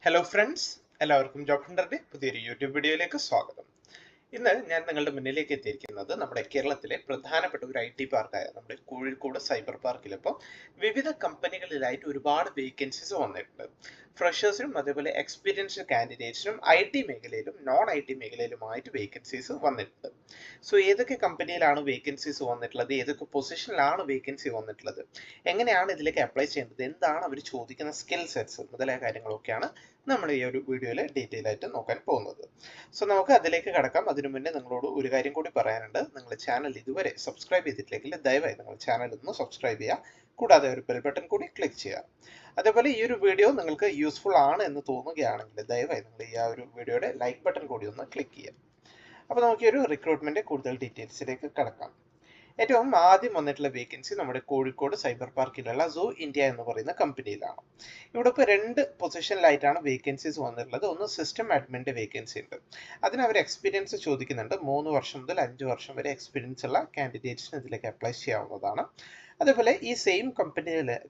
Hello friends, എല്ലാവർക്കും job ഹണ്ടറിന്റെ പുതിയൊരു YouTube വീഡിയോയിലേക്ക് സ്വാഗതം. ഇന്ന് ഞാൻ നിങ്ങളുടെ മുന്നിലേക്ക് എത്തിയിരിക്കുന്നത് നമ്മുടെ കേരളത്തിലെ പ്രധാനപ്പെട്ട ഒരു IT പാർക്കായ നമ്മുടെ കോഴിക്കോട് സൈബർ പാർക്കിൽ ഇപ്പോൾ വിവിധ കമ്പനികളിലായിട്ട് ഒരുപാട് വേക്കൻസീസ് വന്നിട്ടുണ്ട്. ഫ്രഷേഴ്സിനും അതേപോലെ എക്സ്പീരിയൻസ്ഡ് കാൻഡിഡേറ്റ്സിനും IT മേഖലയിലും നോൺ IT മേഖലയിലുമായിട്ട് വേക്കൻസീസ് വന്നിട്ടുണ്ട്. സോ ഏതൊക്കെ കമ്പനിയിലാണ് വേക്കൻസീസ് വന്നിട്ടുള്ളത്, ഏതൊക്കെ പൊസിഷനിലാണ് വേക്കൻസി വന്നിട്ടുള്ളത്, എങ്ങനെയാണ് ഇതിലേക്ക് അപ്ലൈ ചെയ്യേണ്ടത്, എന്താണ് അവർ ചോദിക്കുന്ന സ്കിൽ സെറ്റ്സ് മുതലായ കാര്യങ്ങളൊക്കെയാണ് നമ്മൾ ഈ ഒരു വീഡിയോയിൽ ഡീറ്റെയിൽ ആയിട്ട് നോക്കാൻ പോകുന്നത്. സോ നമുക്ക് അതിലേക്ക് കടക്കാം. അതിനു മുന്നേ നിങ്ങളോട് ഒരു കാര്യം കൂടി പറയാനുണ്ട്. നിങ്ങൾ ചാനൽ ഇതുവരെ സബ്സ്ക്രൈബ് ചെയ്തിട്ടില്ലെങ്കിൽ ദയവായി നിങ്ങൾ ചാനൽ ഒന്ന് സബ്സ്ക്രൈബ് ചെയ്യുക, കൂടാതെ ഒരു ബെൽ ബട്ടൺ കൂടി ക്ലിക്ക് ചെയ്യുക. അതേപോലെ ഈ ഒരു വീഡിയോ നിങ്ങൾക്ക് യൂസ്ഫുൾ ആണ് എന്ന് തോന്നുകയാണെങ്കിൽ ദയവായി നിങ്ങൾ ഈ ആ ഒരു വീഡിയോയുടെ ലൈക്ക് ബട്ടൺ കൂടി ഒന്ന് ക്ലിക്ക് ചെയ്യുക. അപ്പോൾ നമുക്ക് ഈ ഒരു റിക്രൂട്ട്മെന്റ് കൂടുതൽ ഡീറ്റെയിൽസിലേക്ക് കടക്കാം. ഏറ്റവും ആദ്യം വന്നിട്ടുള്ള വേക്കൻസി നമ്മുടെ കോഴിക്കോട് സൈബർ പാർക്കിലുള്ള സോ ഇന്ത്യ എന്ന് പറയുന്ന കമ്പനിയിലാണ്. ഇവിടെ ഇപ്പോൾ രണ്ട് പൊസിഷനിലായിട്ടാണ് വേക്കൻസീസ് വന്നിട്ടുള്ളത്. ഒന്ന് സിസ്റ്റം അഡ്മിൻ്റെ വേക്കൻസി ഉണ്ട്. അതിന് അവർ എക്സ്പീരിയൻസ് ചോദിക്കുന്നുണ്ട്. 3 വർഷം മുതൽ 5 വർഷം വരെ എക്സ്പീരിയൻസ് ഉള്ള കാൻഡിഡേറ്റ്സിന് ഇതിലേക്ക് അപ്ലൈ ചെയ്യാവുന്നതാണ്. അതേപോലെ ഈ സെയിം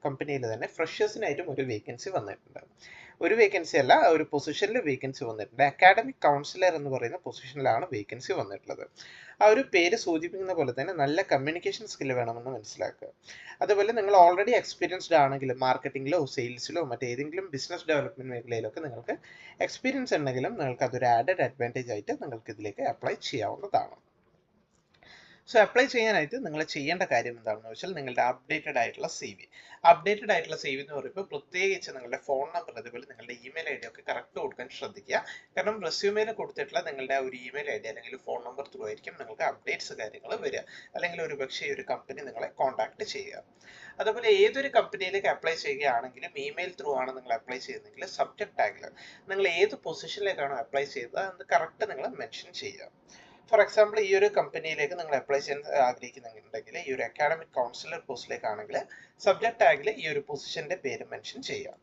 കമ്പനിയിൽ തന്നെ ഫ്രഷേഴ്സിനായിട്ടും ഒരു വേക്കൻസി വന്നിട്ടുണ്ട്. ഒരു വേക്കൻസി അല്ല, ഒരു പൊസിഷനിൽ വേക്കൻസി വന്നിട്ടുണ്ട്. അക്കാഡമിക് കൗൺസിലർ എന്ന് പറയുന്ന പൊസിഷനിലാണ് വേക്കൻസി വന്നിട്ടുള്ളത്. ആ ഒരു പേര് സൂചിപ്പിക്കുന്ന പോലെ തന്നെ നല്ല കമ്മ്യൂണിക്കേഷൻ സ്കില്ല് വേണമെന്ന് മനസ്സിലാക്കുക. അതുപോലെ നിങ്ങൾ ഓൾറെഡി എക്സ്പീരിയൻസ്ഡ് ആണെങ്കിൽ മാർക്കറ്റിംഗിലോ സെയിൽസിലോ മറ്റേതെങ്കിലും ബിസിനസ് ഡെവലപ്മെന്റ് മേഖലയിലൊക്കെ നിങ്ങൾക്ക് എക്സ്പീരിയൻസ് ഉണ്ടെങ്കിലും നിങ്ങൾക്ക് അതൊരു ആഡഡ് അഡ്വാൻറ്റേജ് ആയിട്ട് നിങ്ങൾക്ക് ഇതിലേക്ക് അപ്ലൈ ചെയ്യാവുന്നതാണ്. സോ അപ്ലൈ ചെയ്യാനായിട്ട് നിങ്ങൾ ചെയ്യേണ്ട കാര്യം എന്താണെന്ന് വെച്ചാൽ നിങ്ങളുടെ അപ്ഡേറ്റഡ് ആയിട്ടുള്ള CV എന്ന് പറയുമ്പോൾ പ്രത്യേകിച്ച് നിങ്ങളുടെ ഫോൺ നമ്പർ അതുപോലെ നിങ്ങളുടെ ഇമെയിൽ ID ഒക്കെ കറക്റ്റ് കൊടുക്കാൻ ശ്രദ്ധിക്കുക. കാരണം റെസ്യൂമേയിൽ കൊടുത്തിട്ടുള്ള നിങ്ങളുടെ ഒരു ഇമെയിൽ ID അല്ലെങ്കിൽ ഫോൺ നമ്പർ ത്രൂ ആയിരിക്കും നിങ്ങൾക്ക് അപ്ഡേറ്റ്സ് കാര്യങ്ങൾ വരിക, അല്ലെങ്കിൽ ഒരു പക്ഷേ ഒരു കമ്പനി നിങ്ങളെ കോൺടാക്ട് ചെയ്യുക. അതുപോലെ ഏതൊരു കമ്പനിയിലേക്ക് അപ്ലൈ ചെയ്യുകയാണെങ്കിലും ഇമെയിൽ ത്രൂ ആണ് നിങ്ങൾ അപ്ലൈ ചെയ്യുന്നതെങ്കിൽ സബ്ജക്ട് ടാഗിൽ നിങ്ങൾ ഏത് പൊസിഷനിലേക്കാണോ അപ്ലൈ ചെയ്തത് അത് കറക്റ്റ് നിങ്ങൾ മെൻഷൻ ചെയ്യുക. ഫോർ എക്സാമ്പിൾ ഈ ഒരു കമ്പനിയിലേക്ക് നിങ്ങൾ അപ്ലൈ ചെയ്യാൻ ആഗ്രഹിക്കുന്നുണ്ടെങ്കിൽ ഈ ഒരു അക്കാഡമിക് കൗൺസിലർ പോസ്റ്റിലേക്കാണെങ്കിൽ സബ്ജക്ട് ടാഗിൽ ഈ ഒരു പൊസിഷന്റെ പേര് മെൻഷൻ ചെയ്യുക.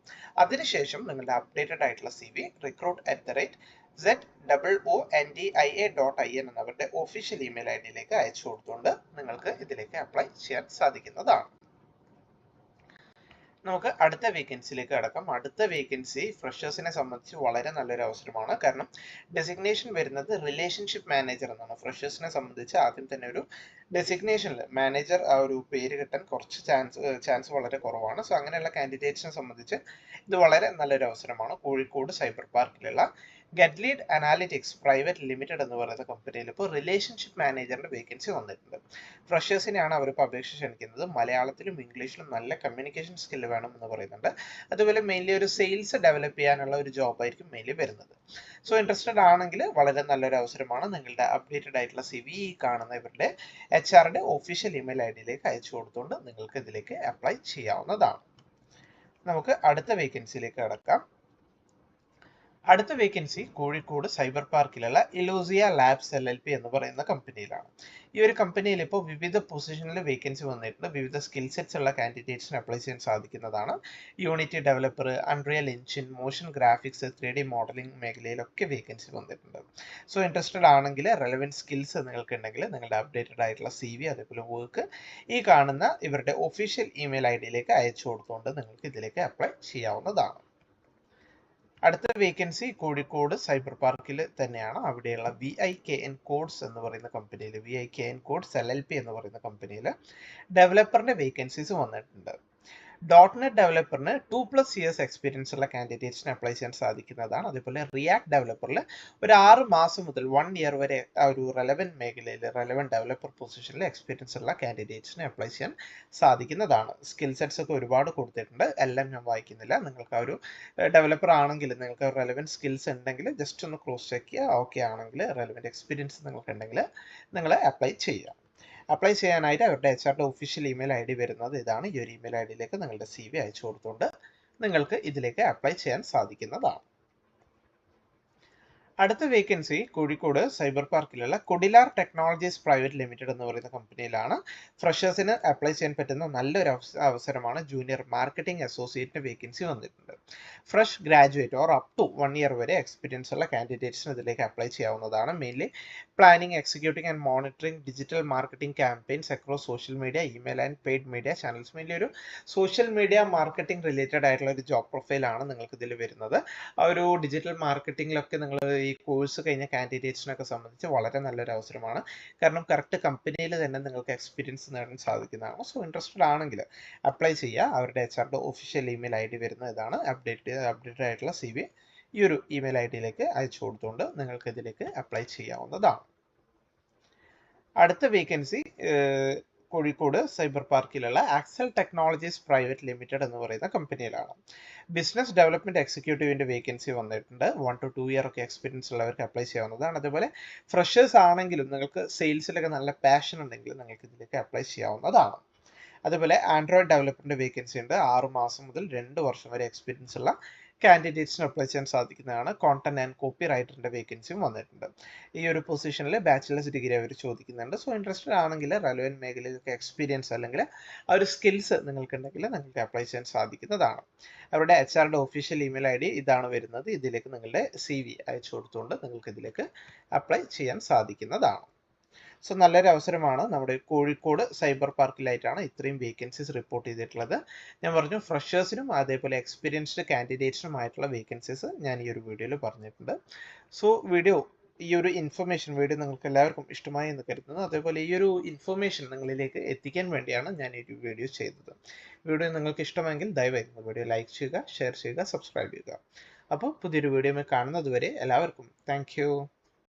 അതിനുശേഷം നിങ്ങളുടെ അപ്ഡേറ്റഡ് ആയിട്ടുള്ള CV recruit@ZOONDIA.in എന്നവരുടെ ഒഫീഷ്യൽ ഇമെയിൽ ID അയച്ചു കൊടുത്തുകൊണ്ട് നിങ്ങൾക്ക് ഇതിലേക്ക് അപ്ലൈ ചെയ്യാൻ സാധിക്കുന്നതാണ്. നമുക്ക് അടുത്ത വേക്കൻസിയിലേക്ക് കടക്കാം. അടുത്ത വേക്കൻസി ഫ്രഷേഴ്സിനെ സംബന്ധിച്ച് വളരെ നല്ലൊരു അവസരമാണ്. കാരണം ഡെസിഗ്നേഷൻ വരുന്നത് റിലേഷൻഷിപ്പ് മാനേജർ എന്നാണ്. ഫ്രഷേഴ്സിനെ സംബന്ധിച്ച് ആദ്യം തന്നെ ഒരു ഡെസിഗ്നേഷനിൽ മാനേജർ ആ ഒരു പേര് കിട്ടാൻ കുറച്ച് ചാൻസ് വളരെ കുറവാണ്. സോ അങ്ങനെയുള്ള കാൻഡിഡേറ്റ്സിനെ സംബന്ധിച്ച് ഇത് വളരെ നല്ലൊരു അവസരമാണ്. കോഴിക്കോട് സൈബർ പാർക്കിലുള്ള ഗഡ്ലീഡ് അനാലിറ്റിക്സ് പ്രൈവറ്റ് ലിമിറ്റഡ് എന്ന് പറയുന്ന കമ്പനിയിൽ ഇപ്പോൾ റിലേഷൻഷിപ്പ് മാനേജറിന്റെ വേക്കൻസി വന്നിട്ടുണ്ട്. ഫ്രഷേഴ്സിനെയാണ് അവരിപ്പോൾ അപേക്ഷ ക്ഷണിക്കുന്നത്. മലയാളത്തിലും ഇംഗ്ലീഷിലും നല്ല കമ്മ്യൂണിക്കേഷൻ സ്കില്ല് വേണം എന്ന് പറയുന്നുണ്ട്. അതുപോലെ മെയിൻലി ഒരു സെയിൽസ് ഡെവലപ്പ് ചെയ്യാനുള്ള ഒരു ജോബായിരിക്കും മെയിൻലി വരുന്നത്. സോ ഇൻട്രസ്റ്റഡ് ആണെങ്കിൽ വളരെ നല്ലൊരു അവസരമാണ്. നിങ്ങളുടെ അപ്ഡേറ്റഡ് ആയിട്ടുള്ള CV കാണുന്ന ഇവരുടെ HR ഒഫീഷ്യൽ ഇമെയിൽ ID അയച്ചു കൊടുത്തുകൊണ്ട് നിങ്ങൾക്ക് ഇതിലേക്ക് അപ്ലൈ ചെയ്യാവുന്നതാണ്. നമുക്ക് അടുത്ത വേക്കൻസിയിലേക്ക് കടക്കാം. അടുത്ത വേക്കൻസി കോഴിക്കോട് സൈബർ പാർക്കിലുള്ള ഇലൂസിയ ലാബ്സ് LLP എന്ന് പറയുന്ന കമ്പനിയിലാണ്. ഈ ഒരു കമ്പനിയിൽ ഇപ്പോൾ വിവിധ പൊസിഷനിൽ വേക്കൻസി വന്നിട്ടുണ്ട്. വിവിധ സ്കിൽ സെറ്റ്സ് ഉള്ള കാൻഡിഡേറ്റ്സിന് അപ്ലൈ ചെയ്യാൻ സാധിക്കുന്നതാണ്. Unity developer, unreal engine, motion graphics, 3D modelling മേഖലയിലൊക്കെ വേക്കൻസി വന്നിട്ടുണ്ട്. സോ ഇൻട്രസ്റ്റഡ് ആണെങ്കിൽ റെലവൻറ്റ് സ്കിൽസ് നിങ്ങൾക്ക് ഉണ്ടെങ്കിൽ നിങ്ങളുടെ അപ്ഡേറ്റഡ് ആയിട്ടുള്ള CV അതേപോലെ വർക്ക് ഈ കാണുന്ന ഇവരുടെ ഒഫീഷ്യൽ ഇമെയിൽ ID അയച്ചു കൊടുത്തുകൊണ്ട് നിങ്ങൾക്ക് ഇതിലേക്ക് അപ്ലൈ ചെയ്യാവുന്നതാണ്. അടുത്ത വേക്കൻസി കോഴിക്കോട് സൈബർ പാർക്കിൽ തന്നെയാണ്. അവിടെയുള്ള VIKN കോഡ്സ് എന്ന് പറയുന്ന കമ്പനിയിൽ VIKN കോഡ്സ് LLP എന്ന് പറയുന്ന കമ്പനിയിൽ ഡെവലപ്പറിന്റെ വേക്കൻസീസ് വന്നിട്ടുണ്ട്. .NET ഡെവലപ്പറിന് 2+ ഇയേഴ്സ് എക്സ്പീരിയൻസ് ഉള്ള കാൻഡിഡേറ്റ്സിന് അപ്ലൈ ചെയ്യാൻ സാധിക്കുന്നതാണ്. അതേപോലെ റിയാക്ട് ഡെവലപ്പറിൽ ഒരു 6 മാസം മുതൽ 1 ഇയർ വരെ ആ ഒരു റെലവൻറ്റ് മേഖലയിൽ റെലവൻറ്റ് ഡെവലപ്പർ പൊസിഷനിൽ എക്സ്പീരിയൻസ് ഉള്ള കാൻഡിഡേറ്റ്സിന് അപ്ലൈ ചെയ്യാൻ സാധിക്കുന്നതാണ്. സ്കിൽ സെറ്റ്സ് ഒക്കെ ഒരുപാട് കൊടുത്തിട്ടുണ്ട്, എല്ലാം ഞാൻ വായിക്കുന്നില്ല. നിങ്ങൾക്ക് ആ ഒരു ഡെവലപ്പർ ആണെങ്കിൽ നിങ്ങൾക്ക് റെലവൻറ്റ് സ്കിൽസ് ഉണ്ടെങ്കിൽ ജസ്റ്റ് ഒന്ന് ക്രോസ് ചെക്ക് ചെയ്യുക. ഓക്കെ ആണെങ്കിൽ റെലവൻറ്റ് എക്സ്പീരിയൻസ് നിങ്ങൾക്ക് ഉണ്ടെങ്കിൽ നിങ്ങൾ അപ്ലൈ ചെയ്യുക. അപ്ലൈ ചെയ്യാനായിട്ട് അവരുടെ HR ഒഫീഷ്യൽ ഇമെയിൽ ID വരുന്നത് ഇതാണ്. ഈ ഒരു ഇമെയിൽ ID നിങ്ങളുടെ CV അയച്ചു കൊടുത്തുകൊണ്ട് നിങ്ങൾക്ക് ഇതിലേക്ക് അപ്ലൈ ചെയ്യാൻ സാധിക്കുന്നതാണ്. അടുത്ത വേക്കൻസി കോഴിക്കോട് സൈബർ പാർക്കിലുള്ള കൊടിലാർ ടെക്നോളജീസ് പ്രൈവറ്റ് ലിമിറ്റഡ് എന്ന് പറയുന്ന കമ്പനിയിലാണ്. ഫ്രഷേഴ്സിന് അപ്ലൈ ചെയ്യാൻ പറ്റുന്ന നല്ലൊരു അവസരമാണ്. ജൂനിയർ മാർക്കറ്റിംഗ് അസോസിയേറ്റിന് വേക്കൻസി വന്നിട്ടുണ്ട്. Fresh graduate or up to 1 year വരെ എക്സ്പീരിയൻസ് ഉള്ള കാൻഡിഡേറ്റ്സിന് ഇതിലേക്ക് അപ്ലൈ ചെയ്യാവുന്നതാണ്. Mainly planning, executing and monitoring digital marketing campaigns across social media, email and paid media channels. Mainly ഒരു സോഷ്യൽ മീഡിയ മാർക്കറ്റിംഗ് റിലേറ്റഡ് ആയിട്ടുള്ള ഒരു ജോബ് പ്രൊഫൈലാണ് നിങ്ങൾക്ക് ഇതിൽ വരുന്നത്. ആ ഒരു ഡിജിറ്റൽ മാർക്കറ്റിംഗിലൊക്കെ നിങ്ങൾ ഈ കോഴ്സ് കഴിഞ്ഞ കാൻഡിഡേറ്റ്സിനൊക്കെ സംബന്ധിച്ച് വളരെ നല്ലൊരു അവസരമാണ്. കാരണം കറക്റ്റ് കമ്പനിയിൽ തന്നെ നിങ്ങൾക്ക് എക്സ്പീരിയൻസ് നേടാൻ സാധിക്കുന്നതാണ്. സോ ഇൻട്രസ്റ്റഡ് ആണെങ്കിൽ അപ്ലൈ ചെയ്യുക. അവരുടെ HR ഒഫീഷ്യൽ ഇമെയിൽ ID വരുന്ന ഇതാണ്. അപ്ഡേറ്റഡ് ആയിട്ടുള്ള CV ഈ ഒരു ഇമെയിൽ IDയിലേക്ക് അയച്ചു കൊടുത്തുകൊണ്ട് നിങ്ങൾക്ക് ഇതിലേക്ക് അപ്ലൈ ചെയ്യാവുന്നതാണ്. അടുത്ത വേക്കൻസി കോഴിക്കോട് സൈബർ പാർക്കിലുള്ള ആക്സൽ ടെക്നോളജീസ് പ്രൈവറ്റ് ലിമിറ്റഡ് എന്ന് പറയുന്ന കമ്പനിയിലാണ്. ബിസിനസ് ഡെവലപ്മെന്റ് എക്സിക്യൂട്ടീവിന്റെ വേക്കൻസി വന്നിട്ടുണ്ട്. 1 to 2 ഇയർ ഒക്കെ എക്സ്പീരിയൻസ് ഉള്ളവർക്ക് അപ്ലൈ ചെയ്യാവുന്നതാണ്. അതുപോലെ ഫ്രഷേഴ്സ് ആണെങ്കിലും നിങ്ങൾക്ക് സെയിൽസിലൊക്കെ നല്ല പാഷൻ ഉണ്ടെങ്കിൽ നിങ്ങൾക്ക് ഇതിലേക്ക് അപ്ലൈ ചെയ്യാവുന്നതാണ്. അതുപോലെ ആൻഡ്രോയിഡ് ഡെവലപ്പറിന്റെ വേക്കൻസി ഉണ്ട്. 6 മാസം മുതൽ 2 വർഷം വരെ എക്സ്പീരിയൻസ് ഉള്ള കാൻഡിഡേറ്റ്സിന് അപ്ലൈ ചെയ്യാൻ സാധിക്കുന്നതാണ്. കോണ്ടന്റ് ആൻഡ് കോപ്പി റൈറ്ററിന്റെ വേക്കൻസിയും വന്നിട്ടുണ്ട്. ഈ ഒരു പൊസിഷനിൽ ബാച്ചിലേഴ്സ് ഡിഗ്രി അവർ ചോദിക്കുന്നുണ്ട്. സോ ഇൻട്രസ്റ്റഡ് ആണെങ്കിൽ റെലവൻറ്റ് മേഖലയിലൊക്കെ എക്സ്പീരിയൻസ് അല്ലെങ്കിൽ ആ ഒരു സ്കിൽസ് നിങ്ങൾക്കുണ്ടെങ്കിൽ നിങ്ങൾക്ക് അപ്ലൈ ചെയ്യാൻ സാധിക്കുന്നതാണ്. അവരുടെ HR ഒഫീഷ്യൽ ഇമെയിൽ ID ഇതാണ് വരുന്നത്. ഇതിലേക്ക് നിങ്ങളുടെ CV അയച്ചു കൊടുത്തുകൊണ്ട് നിങ്ങൾക്ക് ഇതിലേക്ക് അപ്ലൈ ചെയ്യാൻ സാധിക്കുന്നതാണ്. സോ നല്ലൊരു അവസരമാണ്. നമ്മുടെ കോഴിക്കോട് സൈബർ പാർക്കിലായിട്ടാണ് ഇത്രയും വേക്കൻസീസ് റിപ്പോർട്ട് ചെയ്തിട്ടുള്ളത്. ഞാൻ പറഞ്ഞു ഫ്രഷേഴ്സിനും അതേപോലെ എക്സ്പീരിയൻസ്ഡ് കാൻഡിഡേറ്റ്സിനുമായിട്ടുള്ള വേക്കൻസീസ് ഞാൻ ഈ ഒരു വീഡിയോയിൽ പറഞ്ഞിട്ടുണ്ട്. സോ ഈ ഒരു ഇൻഫർമേഷൻ വീഡിയോ നിങ്ങൾക്ക് എല്ലാവർക്കും ഇഷ്ടമായി എന്ന് കരുതുന്നു. അതേപോലെ ഈ ഒരു ഇൻഫർമേഷൻ നിങ്ങളിലേക്ക് എത്തിക്കാൻ വേണ്ടിയാണ് ഞാൻ ഈ ഒരു വീഡിയോ ചെയ്തത്. വീഡിയോ നിങ്ങൾക്ക് ഇഷ്ടമെങ്കിൽ ദയവായി വീഡിയോ ലൈക്ക് ചെയ്യുക, ഷെയർ ചെയ്യുക, സബ്സ്ക്രൈബ് ചെയ്യുക. അപ്പോൾ പുതിയൊരു വീഡിയോ കാണുന്നത് വരെ എല്ലാവർക്കും താങ്ക് യു.